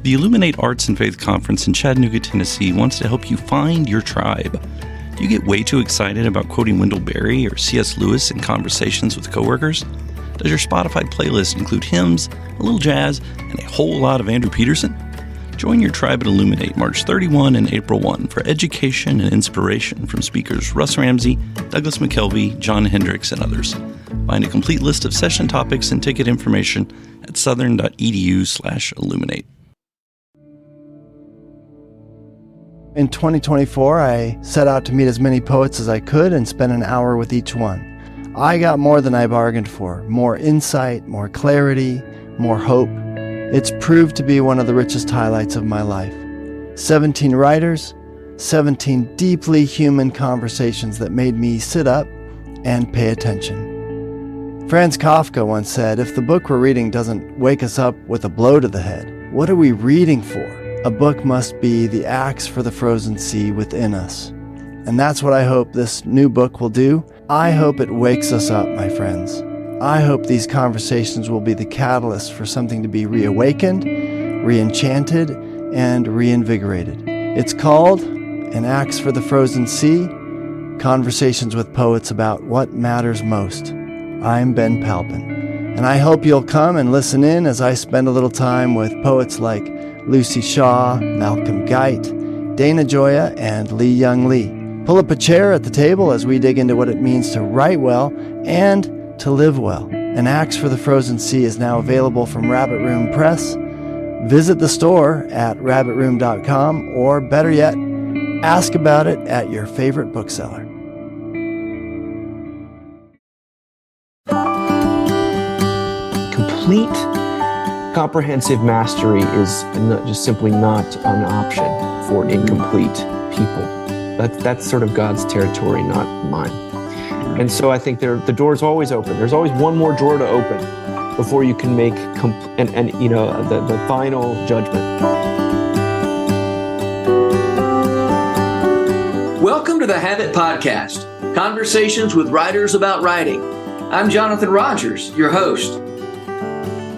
The Illuminate Arts and Faith Conference in Chattanooga, Tennessee wants to help you find your tribe. Do you get way too excited about quoting Wendell Berry or C.S. Lewis in conversations with coworkers? Does your Spotify playlist include hymns, a little jazz, and a whole lot of Andrew Peterson? Join your tribe at Illuminate March 31 and April 1 for education and inspiration from speakers Russ Ramsey, Douglas McKelvey, John Hendricks, and others. Find a complete list of session topics and ticket information at southern.edu/illuminate. In 2024, I set out to meet as many poets as I could and spend an hour with each one. I got more than I bargained for, more insight, more clarity, more hope. It's proved to be one of the richest highlights of my life. 17 writers, 17 deeply human conversations that made me sit up and pay attention. Franz Kafka once said, if the book we're reading doesn't wake us up with a blow to the head, what are we reading for? A book must be the axe for the frozen sea within us. And that's what I hope this new book will do. I hope it wakes us up, my friends. I hope these conversations will be the catalyst for something to be reawakened, re-enchanted, and reinvigorated. It's called An Axe for the Frozen Sea, Conversations with Poets About What Matters Most. I'm Ben Palpin, and I hope you'll come and listen in as I spend a little time with poets like Lucy Shaw, Malcolm Guite, Dana Gioia, and Lee Young Lee. Pull up a chair at the table as we dig into what it means to write well and to live well. An Axe for the Frozen Sea is now available from Rabbit Room Press. Visit the store at rabbitroom.com, or better yet, ask about it at your favorite bookseller. Complete comprehensive mastery is just simply not an option for incomplete people. That's sort of God's territory, not mine. And so I think the door's always open. There's always one more drawer to open before you can make the final judgment. Welcome to the Habit Podcast, conversations with writers about writing. I'm Jonathan Rogers, your host.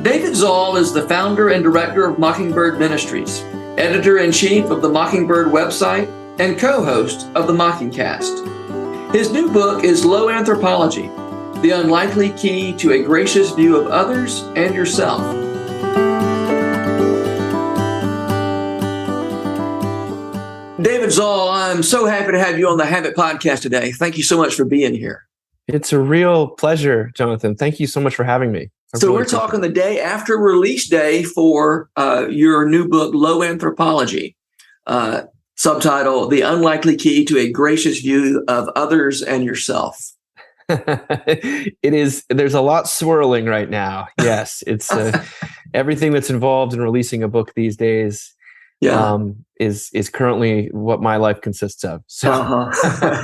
David Zahl is the founder and director of Mockingbird Ministries, editor-in-chief of the Mockingbird website, and co-host of the Mockingcast. His new book is Low Anthropology, The Unlikely Key to a Gracious View of Others and Yourself. David Zahl, I'm so happy to have you on the Habit Podcast today. Thank you so much for being here. It's a real pleasure, Jonathan. Thank you so much for having me. So we're talking the day after release day for your new book, Low Anthropology, subtitle, The Unlikely Key to a Gracious View of Others and Yourself. It is. There's a lot swirling right now. Yes, it's everything that's involved in releasing a book these days is currently what my life consists of. So,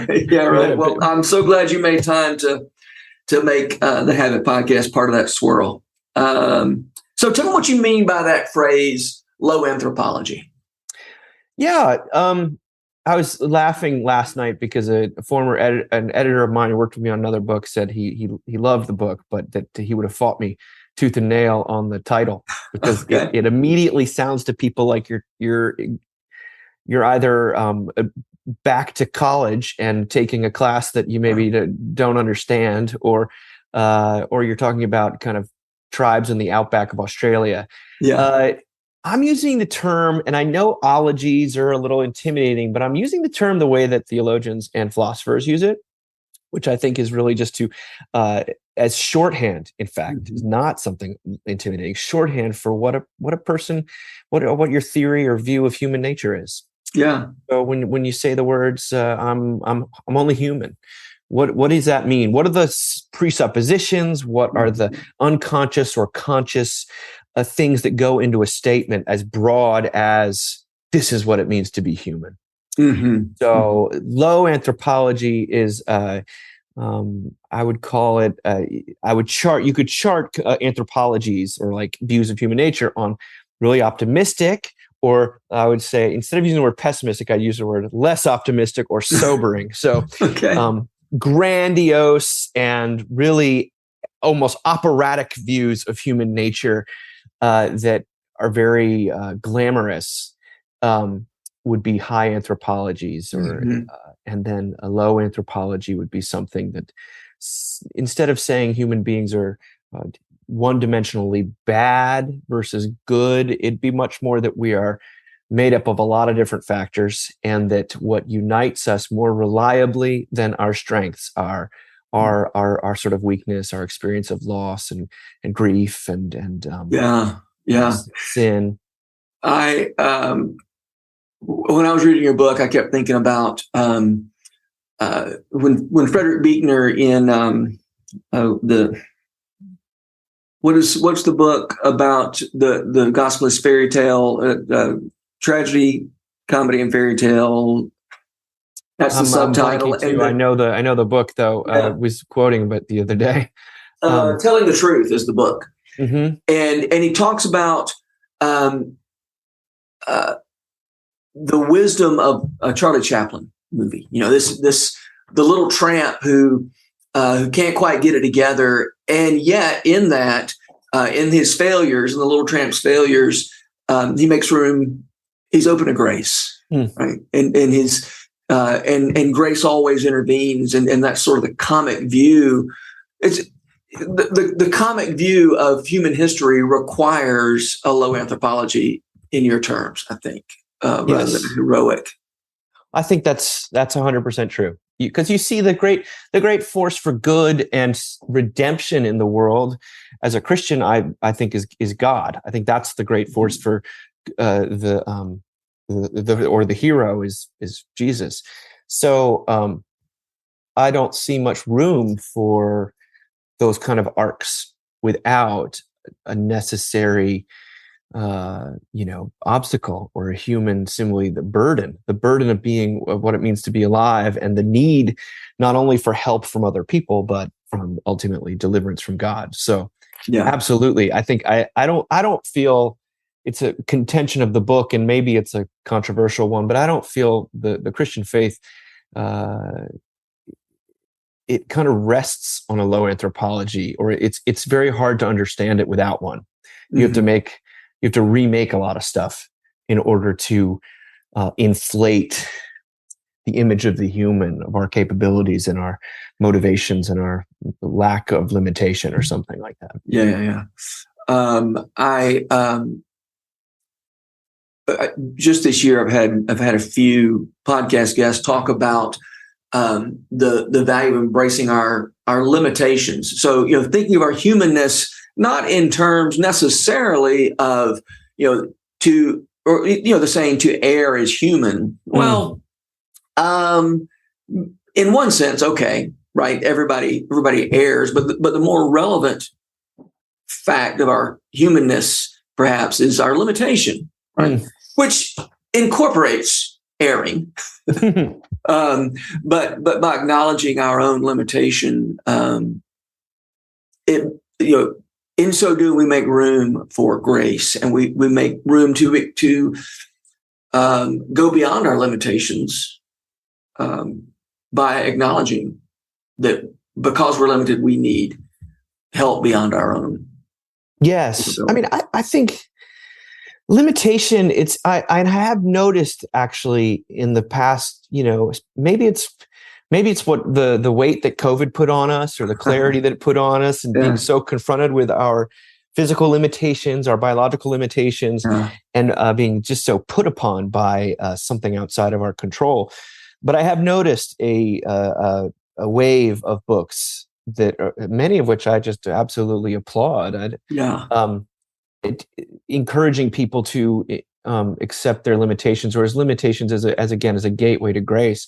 yeah, right. Well, I'm so glad you made time to make the Habit Podcast part of that swirl. So tell me what you mean by that phrase, low anthropology. Yeah. I was laughing last night because an editor of mine who worked with me on another book said he loved the book, but that he would have fought me tooth and nail on the title because it immediately sounds to people like you're either back to college and taking a class that you maybe don't understand, or you're talking about kind of tribes in the outback of Australia. Yeah. I'm using the term, and I know ologies are a little intimidating, but I'm using the term the way that theologians and philosophers use it, which I think is really just to, as shorthand, in fact, is not something intimidating. Shorthand for what a person, what your theory or view of human nature is. Yeah. So when you say the words, I'm only human, what does that mean? What are the presuppositions? What are the unconscious or conscious things that go into a statement as broad as this is what it means to be human? Mm-hmm. So low anthropology is, I would call it, you could chart anthropologies or like views of human nature on really optimistic, or I would say, instead of using the word pessimistic, I'd use the word less optimistic or sobering. So grandiose and really almost operatic views of human nature that very glamorous would be high anthropologies, or and then a low anthropology would be something that instead of saying human beings are one-dimensionally bad versus good, it'd be much more that we are made up of a lot of different factors, and that what unites us more reliably than our strengths are our sort of weakness, our experience of loss and grief and sin. I when I was reading your book, I kept thinking about when Frederick Buechner in what's the book about the gospel is fairy tale, tragedy, comedy, and fairy tale. That's the subtitle. I know the book though. I was quoting it the other day. Telling the Truth is the book, and he talks about the wisdom of a Charlie Chaplin movie. The little tramp who can't quite get it together, and yet in that, in his failures, in the little tramp's failures, he makes room. He's open to grace, right? And his and grace always intervenes, and that's sort of the comic view. It's the comic view of human history requires a low anthropology in your terms, I think, rather than heroic. I think that's 100% true, because you see the great force for good and redemption in the world. As a Christian, I think is God. I think that's the great force for the hero is Jesus. So I don't see much room for those kind of arcs without a necessary obstacle or a human, similarly the burden of what it means to be alive, and the need not only for help from other people, but from ultimately deliverance from God. So absolutely. I think I don't feel it's a contention of the book, and maybe it's a controversial one, but I don't feel the Christian faith, it kind of rests on a low anthropology, or it's very hard to understand it without one. You have to remake a lot of stuff in order to inflate the image of the human, of our capabilities and our motivations and our lack of limitation, or something like that. Yeah. Just this year, I've had a few podcast guests talk about the value of embracing our limitations. So, thinking of our humanness, not in terms necessarily of, the saying to err is human. Well, in one sense, okay, right? Everybody errs, but the more relevant fact of our humanness, perhaps, is our limitation, right? Which incorporates erring, but by acknowledging our own limitation, in so doing, we make room for grace, and we make room to go beyond our limitations by acknowledging that because we're limited, we need help beyond our own. Yes, I mean, I think limitation. I have noticed actually in the past. Maybe it's what the weight that COVID put on us, or the clarity that it put on us, and being so confronted with our physical limitations, our biological limitations, and being just so put upon by something outside of our control. But I have noticed a wave of books that many of which I just absolutely applaud. Encouraging people to accept their limitations, or as limitations as a gateway to grace.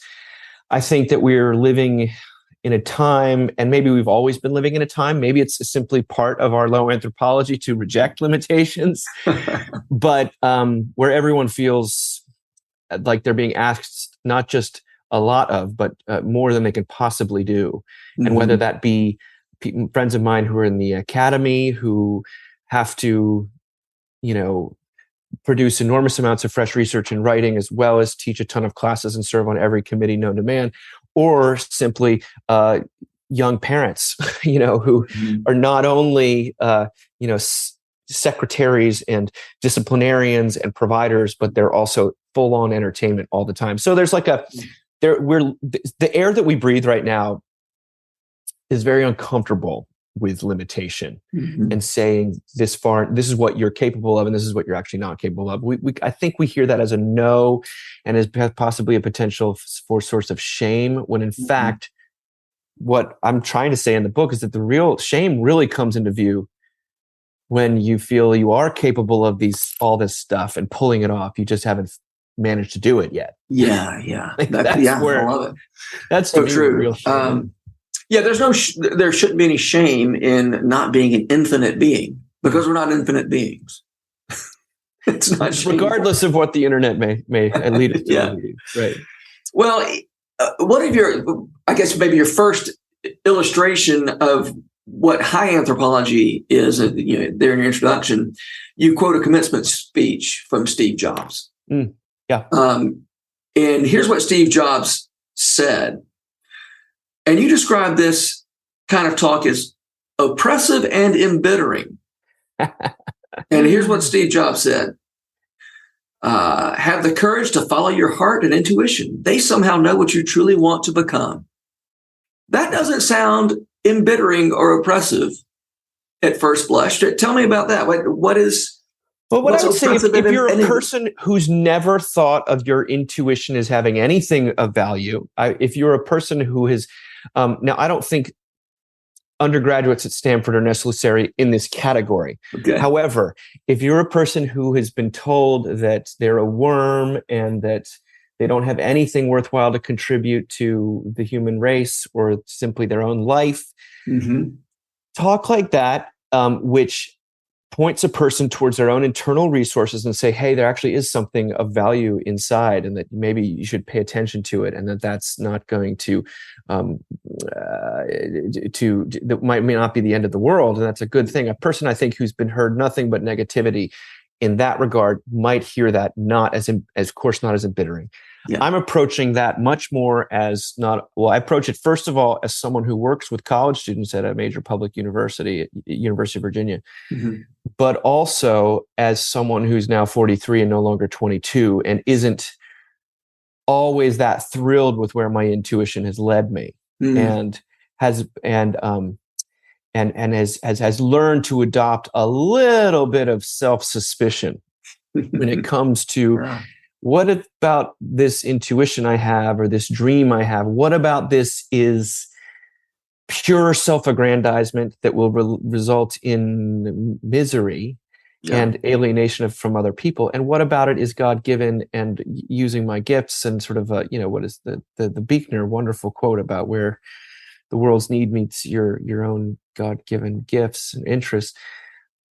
I think that we're living in a time, and maybe we've always been living in a time, maybe it's simply part of our low anthropology to reject limitations, but where everyone feels like they're being asked not just a lot of, but more than they can possibly do. And whether that be friends of mine who are in the academy, who have to, produce enormous amounts of fresh research and writing, as well as teach a ton of classes and serve on every committee known to man, or simply young parents, who are not only, secretaries and disciplinarians and providers, but they're also full on entertainment all the time. So there's like the air that we breathe right now is very uncomfortable with limitation and saying this is what you're capable of, and this is what you're actually not capable of. I think we hear that as a no, and as possibly a potential for source of shame, when in fact, what I'm trying to say in the book is that the real shame really comes into view when you feel you are capable of all this stuff and pulling it off. You just haven't managed to do it yet. Yeah. Where, I love it. That's so to me true. Real shame. There shouldn't be any shame in not being an infinite being, because we're not infinite beings. It's not shameful. Regardless of what the internet may lead us to. Yeah. Right. Well, what of I guess maybe your first illustration of what high anthropology is, there in your introduction, you quote a commencement speech from Steve Jobs. Yeah. And here's what Steve Jobs said. And you describe this kind of talk as oppressive and embittering. And here's what Steve Jobs said. Have the courage to follow your heart and intuition. They somehow know what you truly want to become. That doesn't sound embittering or oppressive at first blush. Tell me about that. What is... Well, what I would say, if you're a person who's never thought of your intuition as having anything of value, if you're a person who has... now, I don't think undergraduates at Stanford are necessarily in this category. Okay. However, if you're a person who has been told that they're a worm and that they don't have anything worthwhile to contribute to the human race or simply their own life, talk like that, which points a person towards their own internal resources and say, hey, there actually is something of value inside, and that maybe you should pay attention to it, and that's not going to that may not be the end of the world, and that's a good thing. A person, I think, who's been heard nothing but negativity in that regard might hear that not as embittering. Yeah. I'm approaching that much more as I approach it first of all as someone who works with college students at a major public university, at University of Virginia, but also as someone who's now 43 and no longer 22 and isn't always that thrilled with where my intuition has led me, and has learned to adopt a little bit of self-suspicion when it comes to what about this intuition I have or this dream I have? What about this is pure self-aggrandizement that will result in misery and alienation from other people? And what about it is God-given and using my gifts and sort of, what is the Buechner wonderful quote about where the world's need meets your own God-given gifts and interests.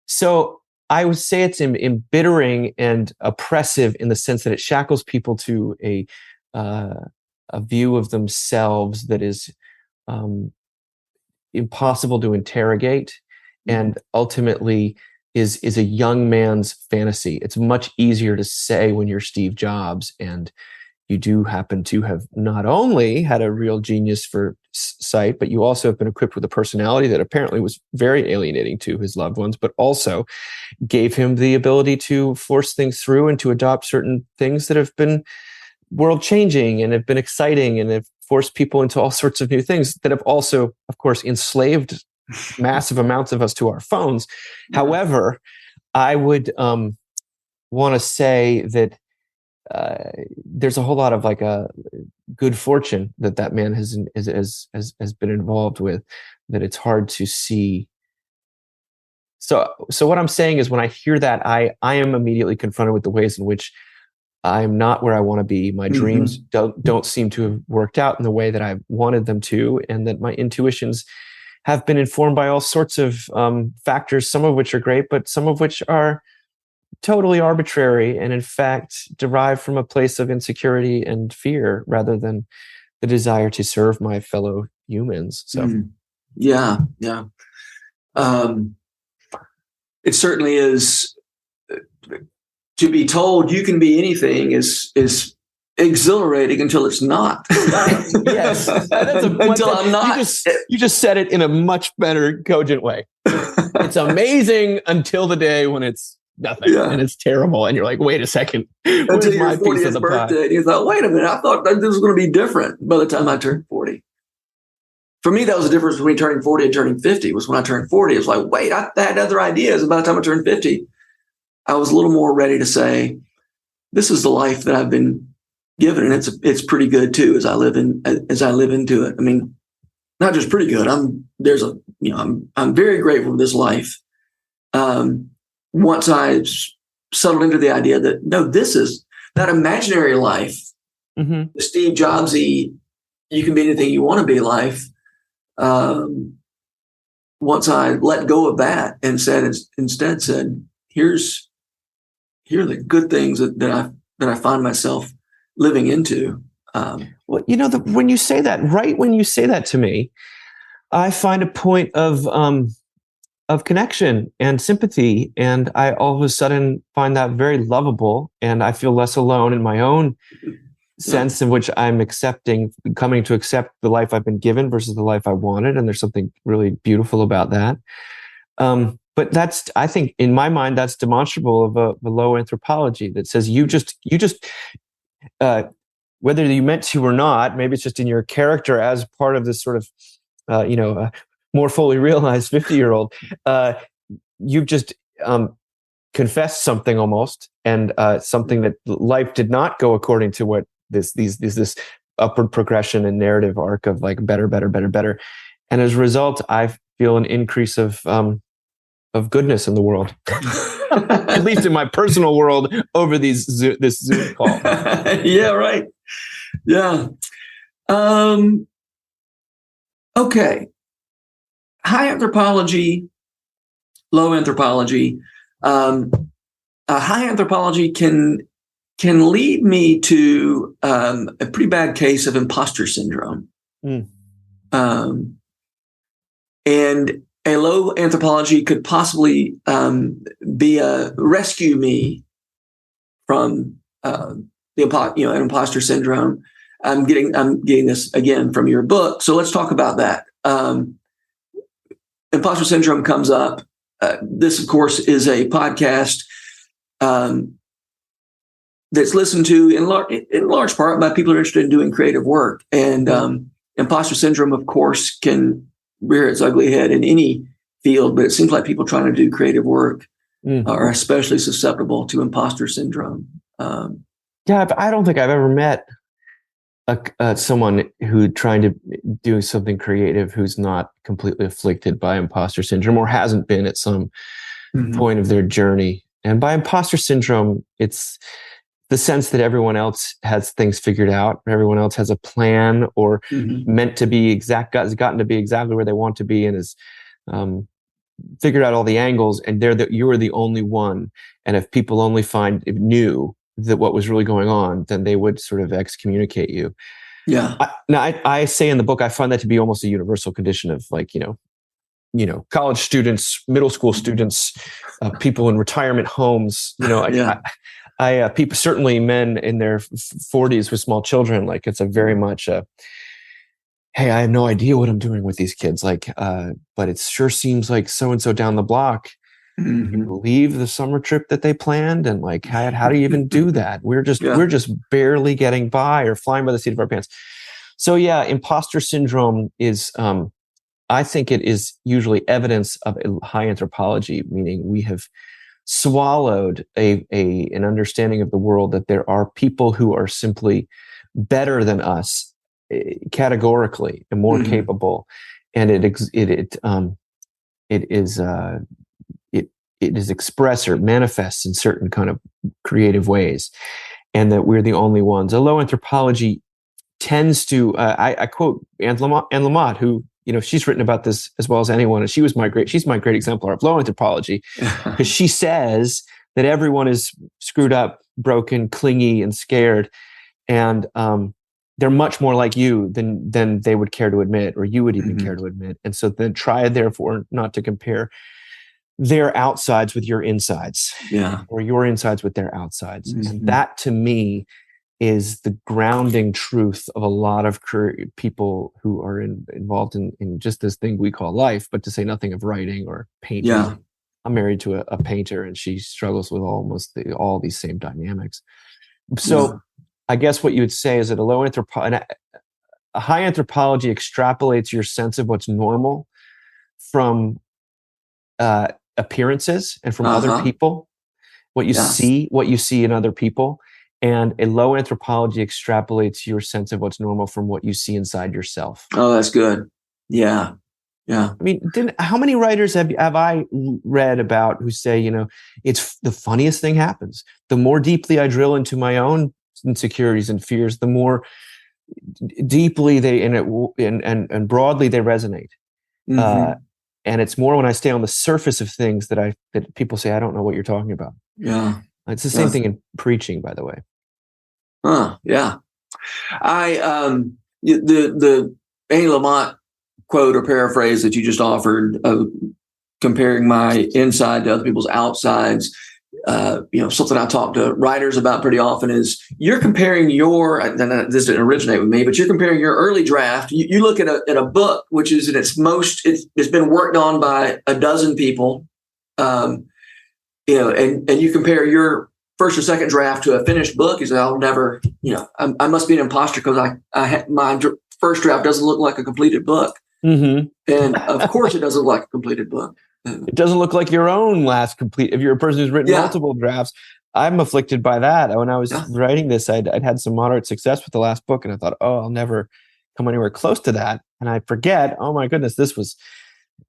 So I would say it's embittering and oppressive in the sense that it shackles people to a view of themselves that is impossible to interrogate, and ultimately is a young man's fantasy. It's much easier to say when you're Steve Jobs and you do happen to have not only had a real genius for sight, but you also have been equipped with a personality that apparently was very alienating to his loved ones, but also gave him the ability to force things through and to adopt certain things that have been world-changing and have been exciting and have forced people into all sorts of new things that have also, of course, enslaved massive amounts of us to our phones. However, I would want to say that there's a whole lot of like a good fortune that man has been involved with, that it's hard to see. So what I'm saying is, when I hear that, I am immediately confronted with the ways in which I'm not where I want to be. My dreams don't seem to have worked out in the way that I wanted them to, and that my intuitions have been informed by all sorts of factors, some of which are great, but some of which are totally arbitrary and in fact derived from a place of insecurity and fear rather than the desire to serve my fellow humans. So it certainly is. To be told you can be anything is exhilarating until it's not. Yes. Until I'm not. You just said it in a much better, cogent way. It's amazing until the day when it's nothing and it's terrible. And you're like, wait a second. Until your 40th birthday. And you thought, wait a minute, I thought that this was going to be different by the time I turned 40. For me, that was the difference between turning 40 and turning 50 was when I turned 40. It was like, wait, I had other ideas. And by the time I turned 50, I was a little more ready to say, this is the life that I've been given. And it's pretty good too, as I live into it. I mean, not just pretty good. I'm very grateful for this life. Once I settled into the idea that, no, this is that imaginary life, the Steve Jobsy, you can be anything you want to be life. Once I let go of that and instead said, here are the good things that I find myself living into. Well, when you say that to me, I find a point of connection and sympathy, and I all of a sudden find that very lovable, and I feel less alone in my own sense in which I'm coming to accept the life I've been given versus the life I wanted, and there's something really beautiful about that. But I think in my mind, that's demonstrable of a low anthropology that says you just whether you meant to or not, maybe it's just in your character as part of this sort of, more fully realized 50-year-old, you've just confessed something almost, and something that life did not go according to what this upward progression and narrative arc of like better. And as a result, I feel an increase of goodness in the world, at least in my personal world over this Zoom call. Yeah, right. Yeah. Okay. High anthropology, low anthropology. High anthropology can lead me to a pretty bad case of imposter syndrome. And a low anthropology could possibly be a rescue me from an imposter syndrome. I'm getting this again from your book, so let's talk about that. Imposter syndrome comes up. This, of course, is a podcast that's listened to in large part by people who are interested in doing creative work. And imposter syndrome, of course, can rear its ugly head in any field, but it seems like people trying to do creative work are especially susceptible to imposter syndrome. I don't think I've ever met someone who trying to do something creative who's not completely afflicted by imposter syndrome or hasn't been at some point of their journey. And by imposter syndrome, it's the sense that everyone else has things figured out, everyone else has a plan or meant to be has gotten to be exactly where they want to be and has figured out all the angles, and you are the only one. And if people only knew that what was really going on, then they would sort of excommunicate you. Yeah. I say in the book, I find that to be almost a universal condition of like, college students, middle school students, people in retirement homes, people, certainly men in their 40s with small children, like it's a very much hey, I have no idea what I'm doing with these kids. Like, but it sure seems like so-and-so down the block. You believe the summer trip that they planned, and like, how do you even do that? We're just barely getting by or flying by the seat of our pants. So yeah, imposter syndrome is, I think it is usually evidence of a high anthropology, meaning we have swallowed an understanding of the world that there are people who are simply better than us, categorically, and more capable, and it is expressed or manifests in certain kind of creative ways, and that we're the only ones. A low anthropology tends to, I quote Anne Lamott, who, she's written about this as well as anyone, and she's my great exemplar of low anthropology, because she says that everyone is screwed up, broken, clingy, and scared, and they're much more like you than they would care to admit, or you would even care to admit. And so then try, therefore, not to compare their outsides with your insides, or your insides with their outsides. And that, to me, is the grounding truth of a lot of people who are involved in just this thing we call life, but to say nothing of writing or painting. Yeah. I'm married to a painter, and she struggles with almost all these same dynamics. So I guess what you would say is that a high anthropology extrapolates your sense of what's normal from appearances and from other people, what you see in other people. And a low anthropology extrapolates your sense of what's normal from what you see inside yourself. Oh, that's good. Yeah. Yeah. I mean, how many writers have I read about who say, it's the funniest thing happens. The more deeply I drill into my own insecurities and fears, the more deeply and broadly they resonate. Mm-hmm. And it's more when I stay on the surface of things that people say, I don't know what you're talking about. Yeah. It's the same thing in preaching, by the way. Yeah. The Annie Lamott quote or paraphrase that you just offered of comparing my inside to other people's outsides, something I talk to writers about pretty often is you're comparing this didn't originate with me, but you're comparing your early draft. You look at a book, which is it's been worked on by a dozen people, and you compare your first or second draft to a finished book. You say, I'll never, I must be an imposter because my first draft doesn't look like a completed book. Mm-hmm. And of course it doesn't look like a completed book. It doesn't look like your own last complete. If you're a person who's written multiple drafts, I'm afflicted by that. When I was writing this, I'd had some moderate success with the last book, and I thought, I'll never come anywhere close to that. And I forget, oh my goodness,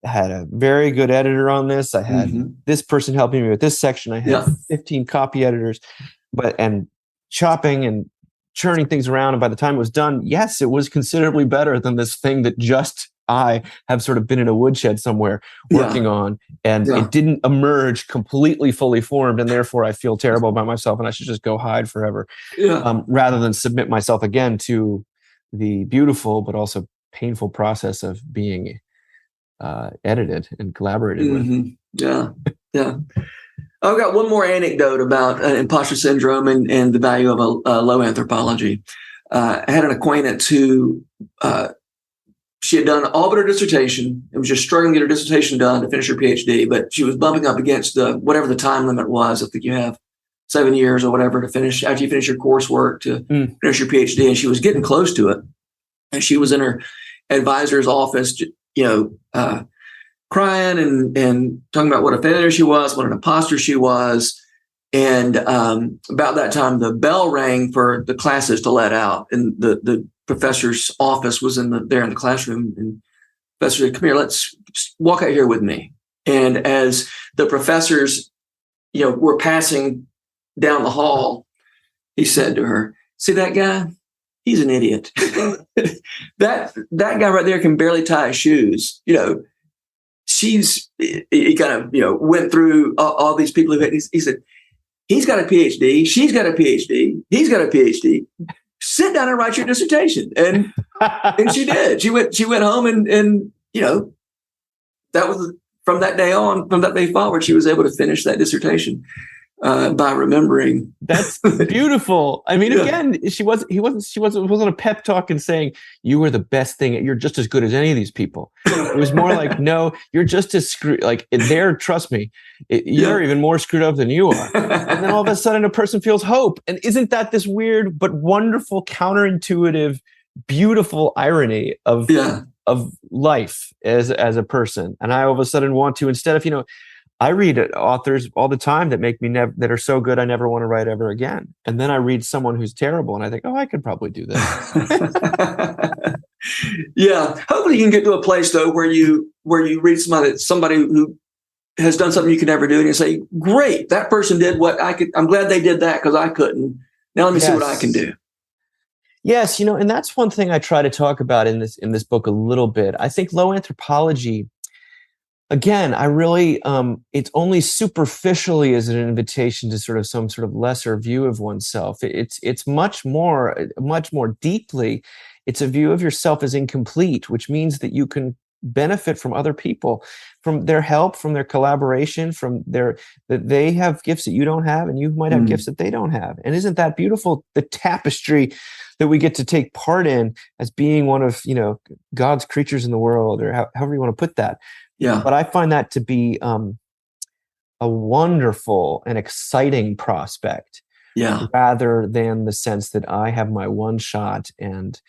had a very good editor on this. I had this person helping me with this section. I had 15 copy editors, and chopping and churning things around. And by the time it was done, yes, it was considerably better than this thing that just I have sort of been in a woodshed somewhere working on, and it didn't emerge completely fully formed, and therefore I feel terrible about myself and I should just go hide forever, rather than submit myself again to the beautiful but also painful process of being edited and collaborated with. Yeah. I've got one more anecdote about imposter syndrome and the value of a low anthropology. I had an acquaintance who she had done all but her dissertation and was just struggling to get her dissertation done to finish her PhD, but she was bumping up against whatever the time limit was. I think you have 7 years or whatever to finish after you finish your coursework to finish your PhD, and she was getting close to it. And she was in her advisor's office, crying and talking about what a failure she was, what an imposter she was. And about that time, the bell rang for the classes to let out, and the professor's office was there in the classroom. And the professor said, "Come here, let's walk out here with me." And as the professors, were passing down the hall, he said to her, "See that guy? He's an idiot. That guy right there can barely tie his shoes. He kind of, went through all these people who he said, he's got a PhD. She's got a PhD. He's got a PhD. Sit down and write your dissertation." And she did. She went home and that was from that day forward, she was able to finish that dissertation by remembering. That's beautiful. I mean, again, she wasn't a pep talk and saying you were the best thing. You're just as good as any of these people. It was more like, no, you're just as screwed. Like there, trust me, you're even more screwed up than you are. And then all of a sudden, a person feels hope. And isn't that this weird but wonderful, counterintuitive, beautiful irony of life as a person? And I all of a sudden want to, instead of I read authors all the time that make me that are so good I never want to write ever again. And then I read someone who's terrible and I think, I could probably do that. Yeah. Hopefully you can get to a place though where you read somebody who has done something you could never do, and you say, "Great, that person did what I could. I'm glad they did that because I couldn't. Now let me see what I can do." Yes, and that's one thing I try to talk about in this book a little bit. I think low anthropology, again, I really, it's only superficially as an invitation to sort of some sort of lesser view of oneself. It's much more deeply, it's a view of yourself as incomplete, which means that you can benefit from other people, from their help, from their collaboration, that they have gifts that you don't have, and you might have gifts that they don't have. And isn't that beautiful? The tapestry that we get to take part in as being one of, God's creatures in the world, or however you want to put that. Yeah. But I find that to be a wonderful and exciting prospect. Yeah. Rather than the sense that I have my one shot and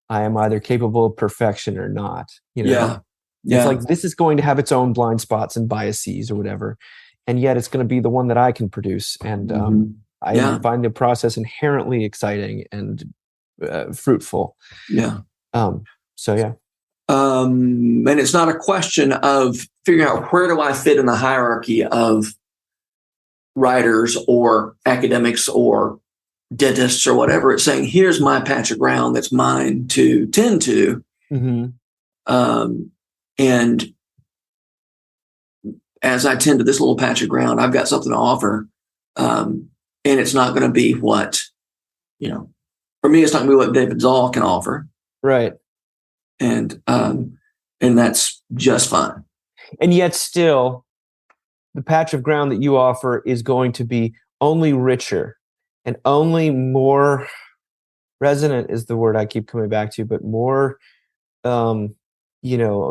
I am either capable of perfection or not. Yeah. It's like this is going to have its own blind spots and biases or whatever, and yet it's going to be the one that I can produce. And I find the process inherently exciting and fruitful. Yeah. So yeah. And it's not a question of figuring out where do I fit in the hierarchy of writers or academics or dentists or whatever. It's saying, here's my patch of ground that's mine to tend to. And as I tend to this little patch of ground, I've got something to offer. And it's not going to be what, for me, it's not going to be what David Zahl can offer. Right. And that's just fine. And yet still, the patch of ground that you offer is going to be only richer and only more resonant is the word I keep coming back to, but more,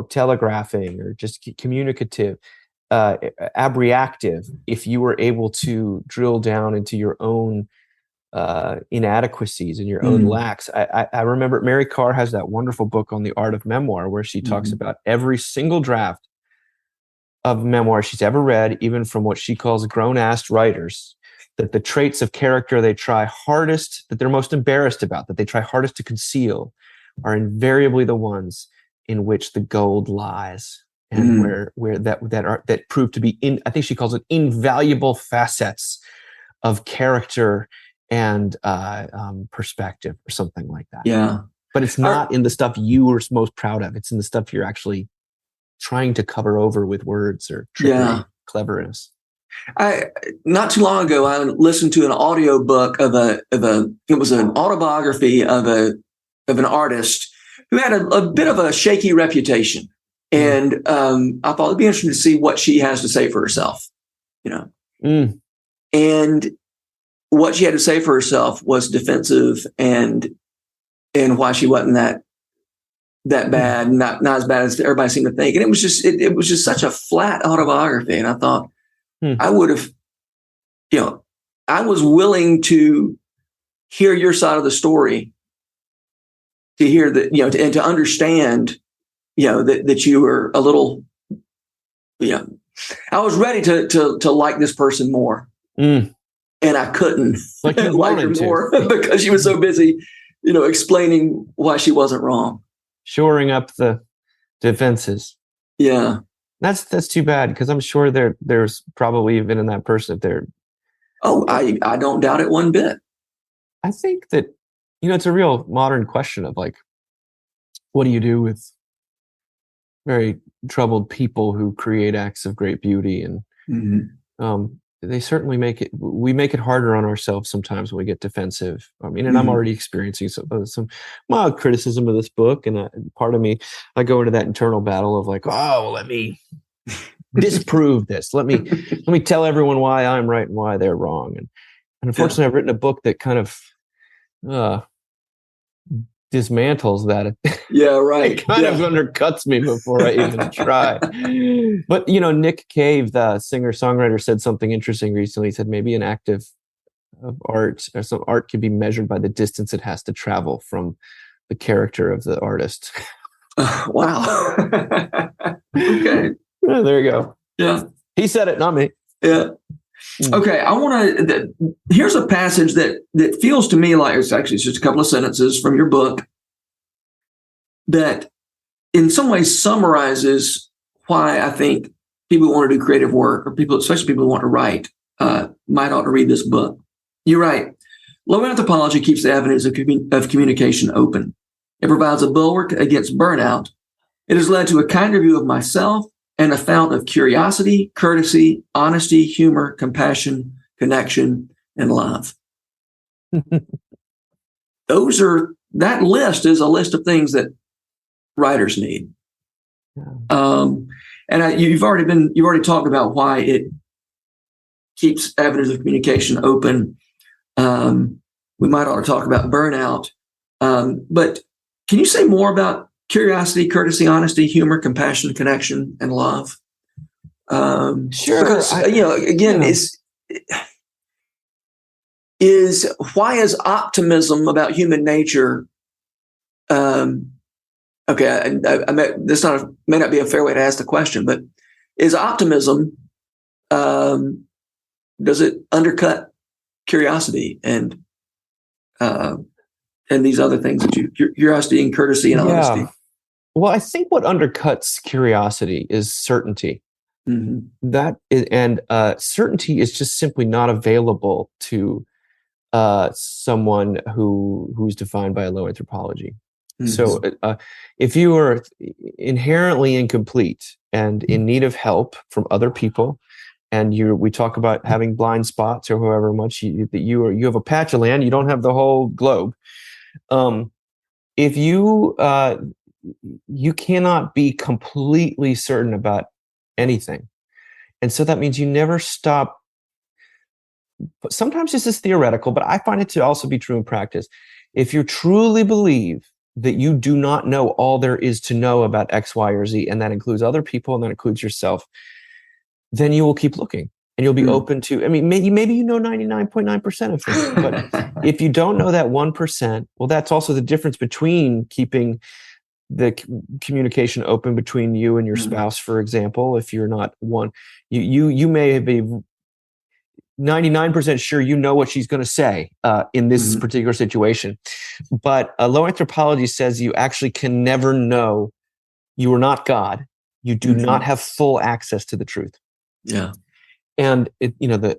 telegraphing or just communicative, abreactive, if you were able to drill down into your own inadequacies and your own lacks. I remember Mary Carr has that wonderful book on the art of memoir where she talks about every single draft of memoir she's ever read, even from what she calls grown-ass writers, that the traits of character they try hardest, that they're most embarrassed about, that they try hardest to conceal, are invariably the ones in which the gold lies, and where that prove to be I think she calls it invaluable facets of character and perspective or something like that. Yeah. But it's not in the stuff you are most proud of. It's in the stuff you're actually trying to cover over with words or trickery, cleverness. Not too long ago, I listened to an audio book it was an autobiography of an artist who had a bit of a shaky reputation. And I thought it'd be interesting to see what she has to say for herself, And what she had to say for herself was defensive and why she wasn't that bad, not as bad as everybody seemed to think. And it was just such a flat autobiography. And I thought I would have, I was willing to hear your side of the story, to hear that, and to understand, that you were a little, I was ready to like this person more. And I couldn't like you like her more because she was so busy, explaining why she wasn't wrong. Shoring up the defenses. Yeah. That's too bad, because I'm sure there's probably even in that person if they're. Oh, I don't doubt it one bit. I think that, it's a real modern question of like, what do you do with very troubled people who create acts of great beauty? And they certainly we make it harder on ourselves sometimes when we get defensive. I mean, and I'm already experiencing some mild criticism of this book. And part of me, I go into that internal battle of like, oh, let me disprove this. Let me tell everyone why I'm right and why they're wrong. And unfortunately, I've written a book that kind of dismantles that. Yeah, right. It kind of undercuts me before I even try. But, Nick Cave, the singer-songwriter, said something interesting recently. He said maybe an act of art or some art can be measured by the distance it has to travel from the character of the artist. Wow. Okay. Yeah, there you go. Yeah. He said it, not me. Yeah. Okay. I want to, here's a passage that feels to me like it's just a couple of sentences from your book that in some ways summarizes why I think people who want to do creative work, or people, especially people who want to write, might ought to read this book. You write, low anthropology keeps the avenues of communication open. It provides a bulwark against burnout. It has led to a kinder view of myself and a fount of curiosity, courtesy, honesty, humor, compassion, connection, and love. That list is a list of things that writers need. And you've already talked about why it keeps avenues of communication open. We might ought to talk about burnout. But can you say more about curiosity, courtesy, honesty, humor, compassion, connection, and love? Sure. Because, is why is optimism about human nature? This may not be a fair way to ask the question, but is optimism, does it undercut curiosity and these other things that curiosity and courtesy and honesty? Well, I think what undercuts curiosity is certainty. Mm-hmm. Certainty is just simply not available to someone who's defined by a low anthropology. Mm-hmm. So if you are inherently incomplete and in need of help from other people, and we talk about having blind spots or however much you have a patch of land, you don't have the whole globe. If you cannot be completely certain about anything, and so that means you never stop. Sometimes this is theoretical, but I find it to also be true in practice. If you truly believe that you do not know all there is to know about X, Y, or Z, and that includes other people and that includes yourself, then you will keep looking and you'll be open to, maybe you know 99.9% of things, but if you don't know that 1%, well, that's also the difference between keeping the communication open between you and your spouse, for example. If you're not one, you may be 99% sure you know what she's going to say in this particular situation. But low anthropology says you actually can never know. You are not God. You do not have full access to the truth. Yeah. And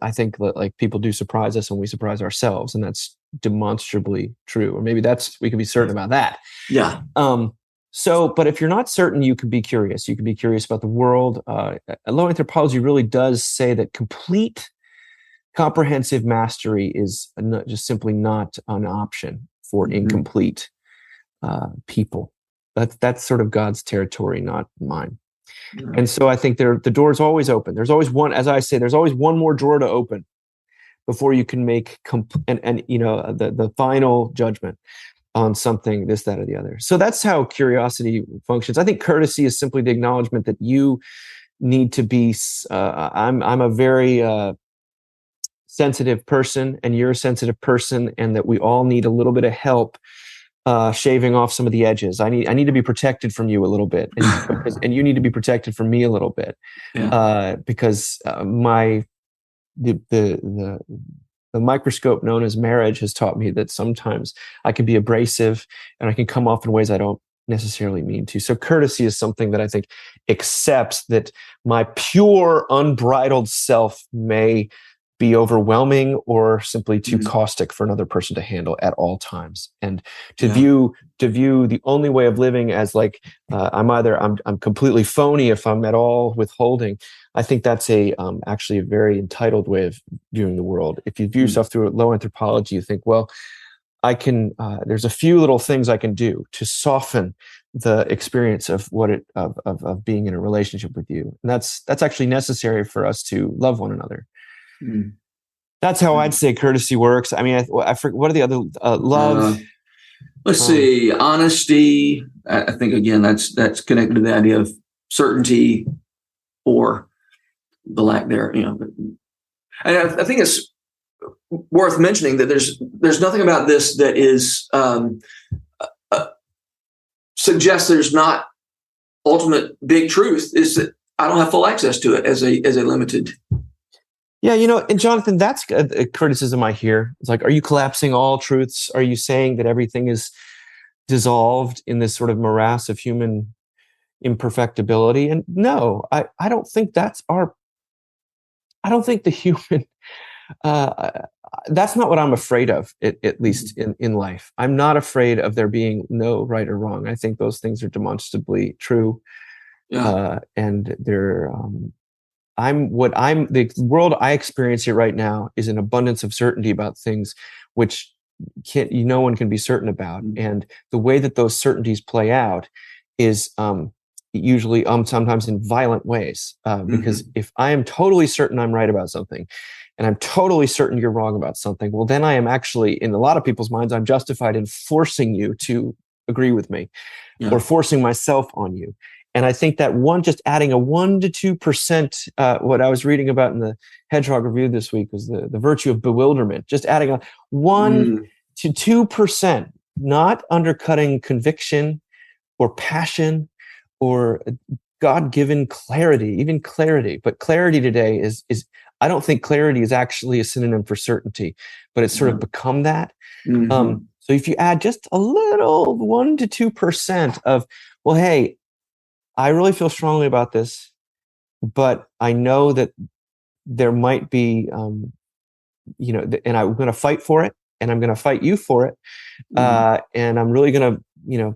I think that like people do surprise us when we surprise ourselves, and that's demonstrably true. Or maybe we can be certain about that. Yeah. But if you're not certain, you can be curious. You can be curious about the world. Low anthropology really does say that complete comprehensive mastery is just simply not an option for incomplete people. That's sort of God's territory, not mine. Yeah. And so I think the door is always open. There's always one, as I say, there's always one more drawer to open before you can make the final judgment on something, this, that, or the other. So that's how curiosity functions. I think courtesy is simply the acknowledgement that you need to be. I'm a very sensitive person, and you're a sensitive person, and that we all need a little bit of help shaving off some of the edges. I need to be protected from you a little bit, and you need to be protected from me a little bit, because the microscope known as marriage has taught me that sometimes I can be abrasive and I can come off in ways I don't necessarily mean to. So courtesy is something that I think accepts that my pure, unbridled self may be overwhelming or simply too caustic for another person to handle at all times, and to view the only way of living as like I'm completely phony if I'm at all withholding. I think that's actually a very entitled way of viewing the world. If you view yourself through low anthropology, you think, well, I can. There's a few little things I can do to soften the experience of of being in a relationship with you, and that's actually necessary for us to love one another. That's how I'd say courtesy works. I mean, I forget, what are the other love? Let's see, honesty. I think again that's connected to the idea of certainty or the lack there. And I think it's worth mentioning that there's nothing about this that is suggests there's not ultimate big truth. Is that I don't have full access to it as a limited. Yeah, and Jonathan, that's a criticism I hear. It's like, are you collapsing all truths? Are you saying that everything is dissolved in this sort of morass of human imperfectibility? And no, I don't think that's I don't think the human, that's not what I'm afraid of, at least in life. I'm not afraid of there being no right or wrong. I think those things are demonstrably true. Yeah. And they're, the world I experience here right now is an abundance of certainty about things which no one can be certain about. And the way that those certainties play out is usually sometimes in violent ways, because if I am totally certain I'm right about something, and I'm totally certain you're wrong about something, well, then I am actually, in a lot of people's minds, I'm justified in forcing you to agree with me, or forcing myself on you. And I think that just adding a 1% to 2%, what I was reading about in the Hedgehog Review this week was the virtue of bewilderment. Just adding a 1% to 2%, not undercutting conviction or passion or God-given clarity, even clarity. But clarity today is I don't think clarity is actually a synonym for certainty, but it's sort of become that. So if you add just a little 1% to 2% of, well, hey, I really feel strongly about this, but I know that there might be, and I'm going to fight for it, and I'm going to fight you for it, and I'm really going to,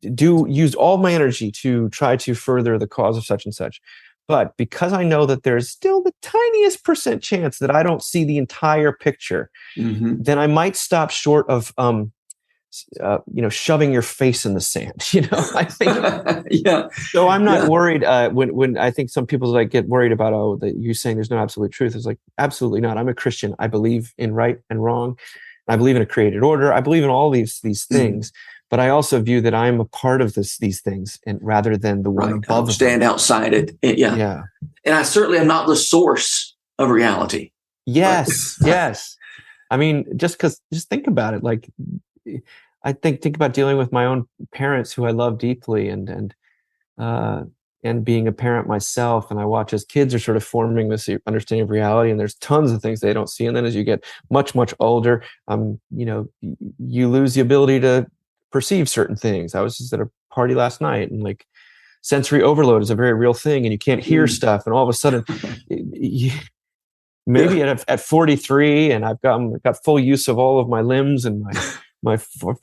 use all my energy to try to further the cause of such and such. But because I know that there's still the tiniest % chance that I don't see the entire picture, then I might stop short of, shoving your face in the sand. I think. So I'm not worried. When I think some people get worried about, that you saying there's no absolute truth. It's like, absolutely not. I'm a Christian. I believe in right and wrong. I believe in a created order. I believe in all these things. But I also view that I'm a part of these things, and rather than the one above them. Stand outside it. Yeah. And I certainly am not the source of reality. Yes. Yes. I mean, just think about it. Like, I think about dealing with my own parents who I love deeply, and being a parent myself. And I watch as kids are sort of forming this understanding of reality, and there's tons of things they don't see. And then as you get much, much older, you lose the ability to perceive certain things. I was just at a party last night, and sensory overload is a very real thing, and you can't hear stuff. And all of a sudden, maybe at 43, and I've got full use of all of my limbs, and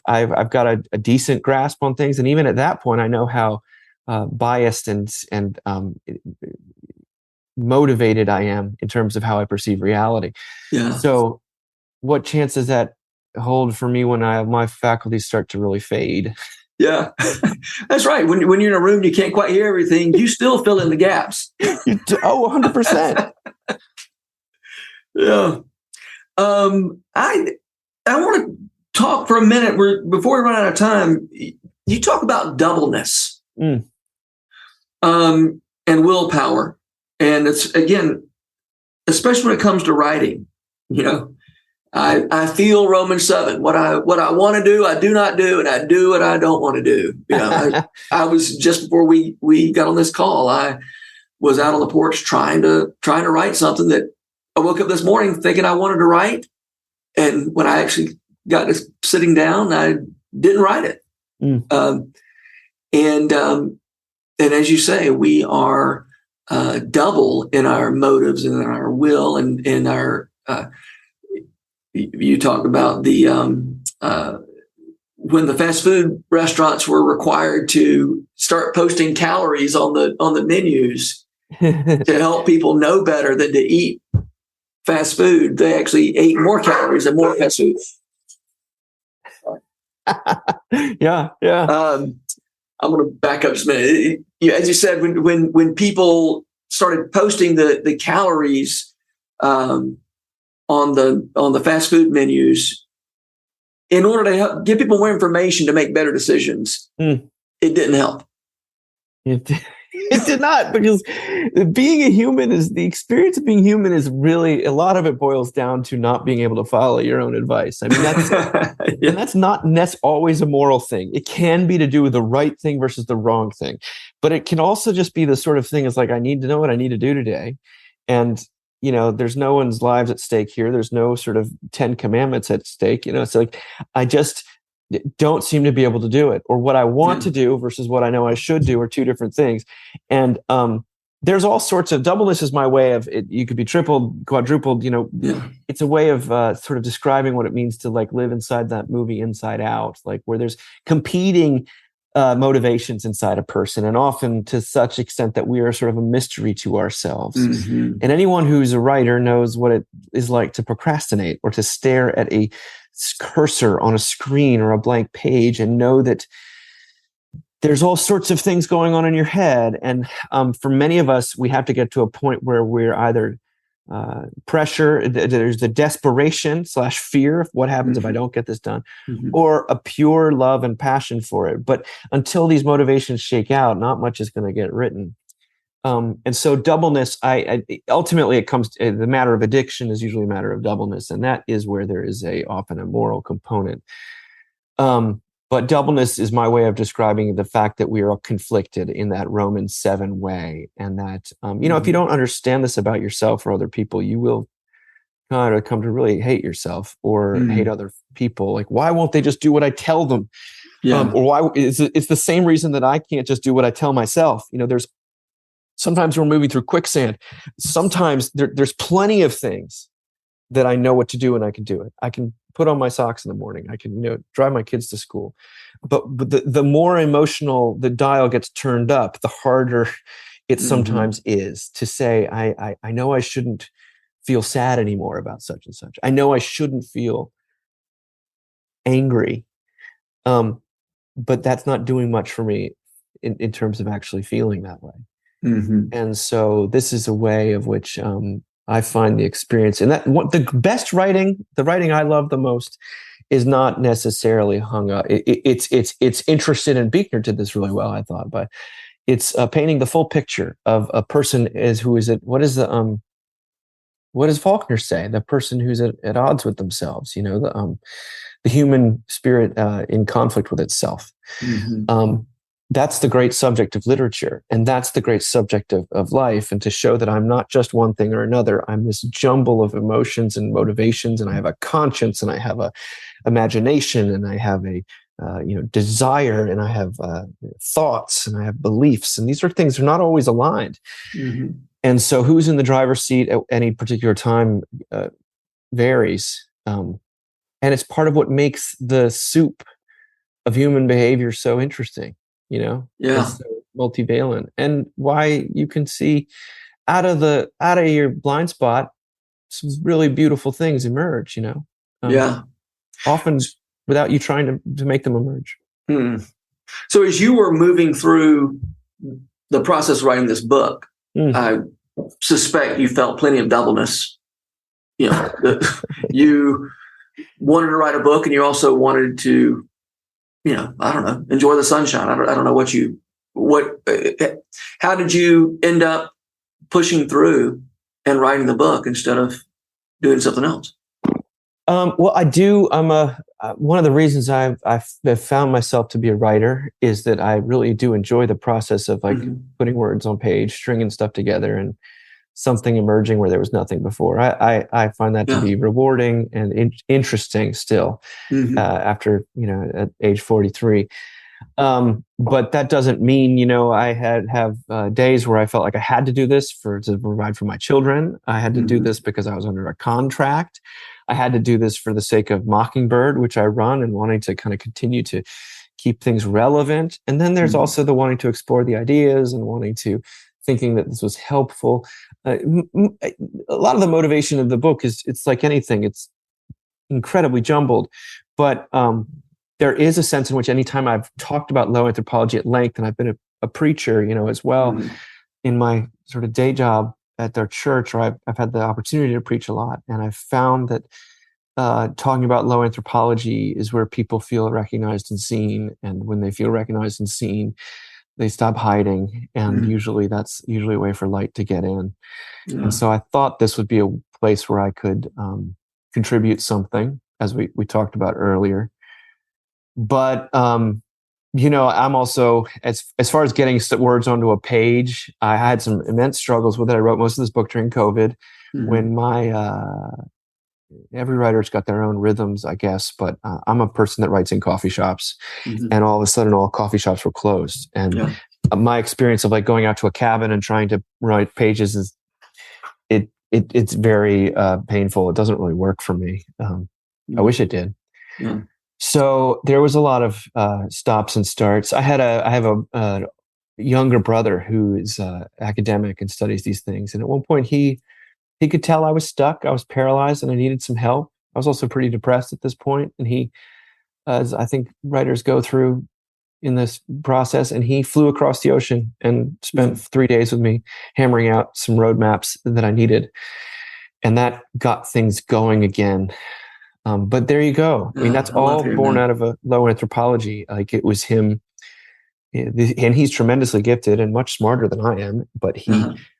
I've got a decent grasp on things. And even at that point, I know how biased and motivated I am in terms of how I perceive reality. Yeah. So, what chance does that hold for me when my faculties start to really fade? Yeah, that's right. When you're in a room, you can't quite hear everything. You still fill in the gaps. 100%. Yeah. I want to talk for a minute before we run out of time. You talk about doubleness, and willpower, and it's, again, especially when it comes to writing. I feel Romans 7. What I want to do, I do not do, and I do what I don't want to do. I was, just before we got on this call, I was out on the porch trying to write something that I woke up this morning thinking I wanted to write, and when I actually got to sitting down, I didn't write it. And as you say, we are double in our motives and in our will and in our. You talk about when the fast food restaurants were required to start posting calories on the menus to help people know better than to eat fast food. They actually ate more calories and more fast food. Yeah. I'm going to back up just a minute. As you said, when people started posting the calories on the fast food menus, in order to help give people more information to make better decisions, it didn't help. It did not, because being a human the experience of being human is really, a lot of it boils down to not being able to follow your own advice. I mean, and that's not always a moral thing. It can be to do with the right thing versus the wrong thing, but it can also just be the sort of thing is like, I need to know what I need to do today. And there's no one's lives at stake here. There's no sort of 10 commandments at stake. It's like, I just don't seem to be able to do it, or what I want to do versus what I know I should do are two different things. And there's all sorts of doubleness is my way of it. You could be tripled, quadrupled, It's a way of sort of describing what it means to live inside that movie Inside Out, where there's competing motivations inside a person, and often to such extent that we are sort of a mystery to ourselves. And anyone who's a writer knows what it is like to procrastinate or to stare at a cursor on a screen or a blank page and know that there's all sorts of things going on in your head. And for many of us, we have to get to a point where we're either pressure, there's the desperation / fear of what happens if I don't get this done, or a pure love and passion for it. But until these motivations shake out, not much is going to get written. And so doubleness, I ultimately it comes to, the matter of addiction is usually a matter of doubleness, and that is where there is often a moral component. But doubleness is my way of describing the fact that we are conflicted in that Romans 7 way. And that, if you don't understand this about yourself or other people, you will kind of come to really hate yourself or hate other people. Like, why won't they just do what I tell them? Yeah. Or why it's the same reason that I can't just do what I tell myself. There's sometimes we're moving through quicksand. Sometimes there's plenty of things that I know what to do and I can do it. I can put on my socks in the morning. I can, drive my kids to school. But the more emotional the dial gets turned up, the harder it sometimes is to say, I know I shouldn't feel sad anymore about such and such. I know I shouldn't feel angry. But that's not doing much for me in terms of actually feeling that way. And so this is a way of which I find the experience, and that the best writing, the writing I love the most, is not necessarily hung up. It's interested, and Buechner did this really well, I thought, but it's painting the full picture of a person what does Faulkner say? The person who's at odds with themselves, the human spirit in conflict with itself. That's the great subject of literature, and that's the great subject of life. And to show that I'm not just one thing or another, I'm this jumble of emotions and motivations, and I have a conscience, and I have a imagination, and I have a desire, and I have thoughts, and I have beliefs, and these are things that are not always aligned. And so, who's in the driver's seat at any particular time varies, and it's part of what makes the soup of human behavior so interesting. It's so multivalent, and why you can see out of your blind spot some really beautiful things emerge. Often without you trying to make them emerge. So as you were moving through the process of writing this book, I suspect you felt plenty of doubleness. You wanted to write a book, and you also wanted to, I don't know, enjoy the sunshine. I don't know how did you end up pushing through and writing the book instead of doing something else? Well, I do. One of the reasons I've found myself to be a writer is that I really do enjoy the process of putting words on page, stringing stuff together, and something emerging where there was nothing before. I find that to be rewarding and interesting still after, at age 43. But that doesn't mean, I have days where I felt like I had to do this to provide for my children. I had to do this because I was under a contract. I had to do this for the sake of Mockingbird, which I run, and wanting to kind of continue to keep things relevant. And then there's also the wanting to explore the ideas and thinking that this was helpful. A lot of the motivation of the book it's like anything. It's incredibly jumbled, but there is a sense in which anytime I've talked about low anthropology at length, and I've been a preacher, as well, in my sort of day job at their church, or I've had the opportunity to preach a lot, and I've found that talking about low anthropology is where people feel recognized and seen, and when they feel recognized and seen, they stop hiding, and usually that's a way for light to get in. And so I thought this would be a place where I could contribute something, as we talked about earlier. But I'm also, as far as getting words onto a page, I had some immense struggles with it. I wrote most of this book during COVID, when every writer's got their own rhythms, I guess, but I'm a person that writes in coffee shops, and all of a sudden all coffee shops were closed. And my experience of going out to a cabin and trying to write pages it's very painful. It doesn't really work for me. I wish it did. So there was a lot of stops and starts. I have a younger brother who is academic and studies these things. And at one point he could tell I was stuck. I was paralyzed and I needed some help. I was also pretty depressed at this point. And he, as I think writers go through, in this process, and he flew across the ocean and spent 3 days with me hammering out some roadmaps that I needed. And that got things going again. But there you go. I mean, that's all born out of a low anthropology. Like, it was him, and he's tremendously gifted and much smarter than I am, but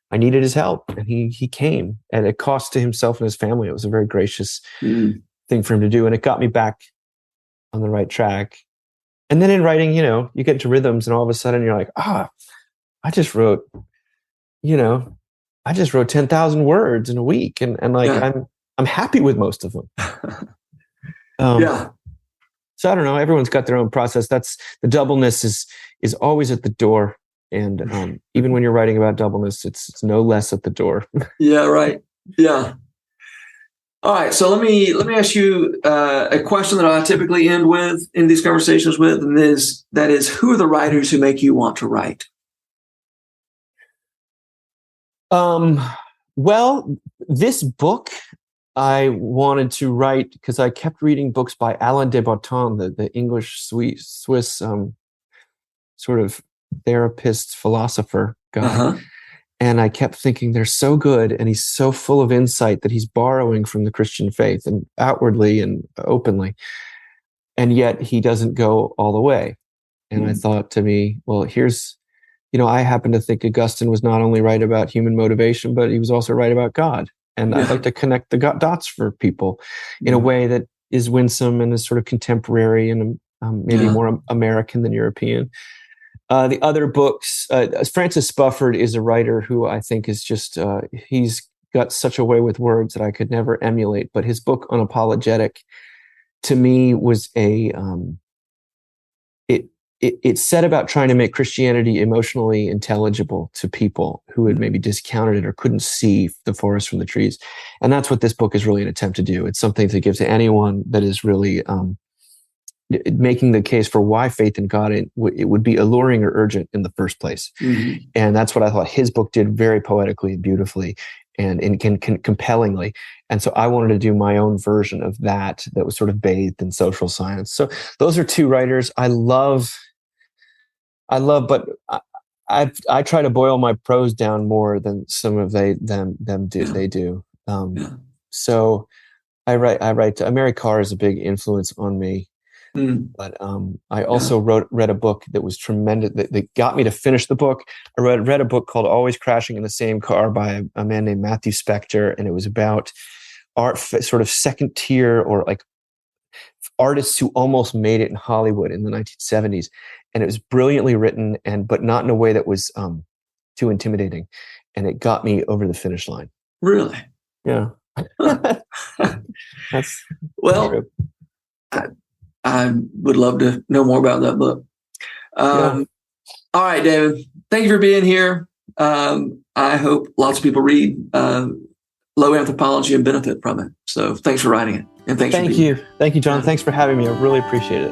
I needed his help, and he came at a cost to himself and his family. It was a very gracious thing for him to do. And it got me back on the right track. And then in writing, you get into rhythms, and all of a sudden you're like, I just wrote 10,000 words in a week. And I'm happy with most of them. So I don't know. Everyone's got their own process. That's the doubleness is always at the door. And even when you're writing about doubleness, it's no less at the door. Yeah, right. Yeah. All right. So let me ask you a question that I typically end with in these conversations with, and that is, who are the writers who make you want to write? Well, this book I wanted to write because I kept reading books by Alain de Botton, the English Swiss sort of therapist, philosopher guy. And I kept thinking, they're so good, and he's so full of insight that he's borrowing from the Christian faith, and outwardly and openly. And yet he doesn't go all the way. And I thought to me, well, here's, I happen to think Augustine was not only right about human motivation, but he was also right about God. And I'd like to connect the dots for people in a way that is winsome and is sort of contemporary and maybe more American than European. The other books, Francis Spufford is a writer who I think is just, he's got such a way with words that I could never emulate. But his book, Unapologetic, to me was it set about trying to make Christianity emotionally intelligible to people who had maybe discounted it or couldn't see the forest from the trees. And that's what this book is really an attempt to do. It's something to give to anyone that is really making the case for why faith in God, it would be alluring or urgent in the first place. And that's what I thought his book did very poetically and beautifully and compellingly. And so I wanted to do my own version of that was sort of bathed in social science. So those are two writers I love, but I try to boil my prose down more than some of they do. So I write. Mary Carr is a big influence on me. But I also read a book that was tremendous, that got me to finish the book. I read a book called Always Crashing in the Same Car by a man named Matthew Spector, and it was about art, sort of second tier or like artists who almost made it in Hollywood in the 1970s. And it was brilliantly written, but not in a way that was too intimidating. And it got me over the finish line. Really? Yeah. That's well. I would love to know more about that book. All right, David, thank you for being here. I hope lots of people read Low Anthropology and benefit from it. So thanks for writing it. And thank you. Thank you, John. Thanks for having me. I really appreciate it.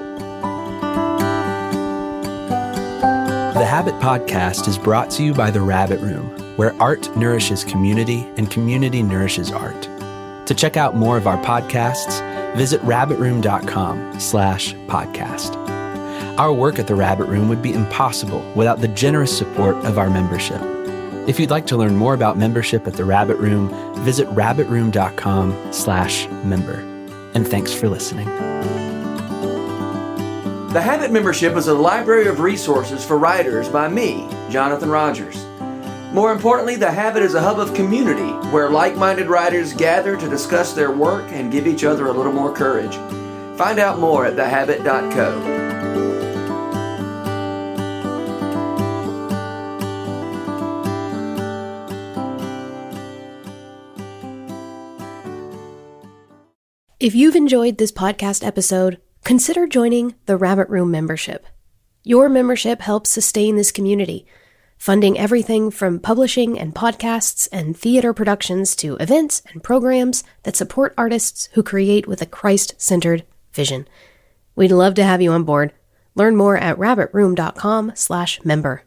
The Habit Podcast is brought to you by The Rabbit Room, where art nourishes community and community nourishes art. To check out more of our podcasts, visit rabbitroom.com/podcast. Our work at the Rabbit Room would be impossible without the generous support of our membership. If you'd like to learn more about membership at the Rabbit Room, visit rabbitroom.com/member. And thanks for listening. The Habit membership is a library of resources for writers by me, Jonathan Rogers. More importantly, The Habit is a hub of community where like-minded writers gather to discuss their work and give each other a little more courage. Find out more at thehabit.co. If you've enjoyed this podcast episode, consider joining the Rabbit Room membership. Your membership helps sustain this community, funding everything from publishing and podcasts and theater productions to events and programs that support artists who create with a Christ-centered vision. We'd love to have you on board. Learn more at rabbitroom.com/member.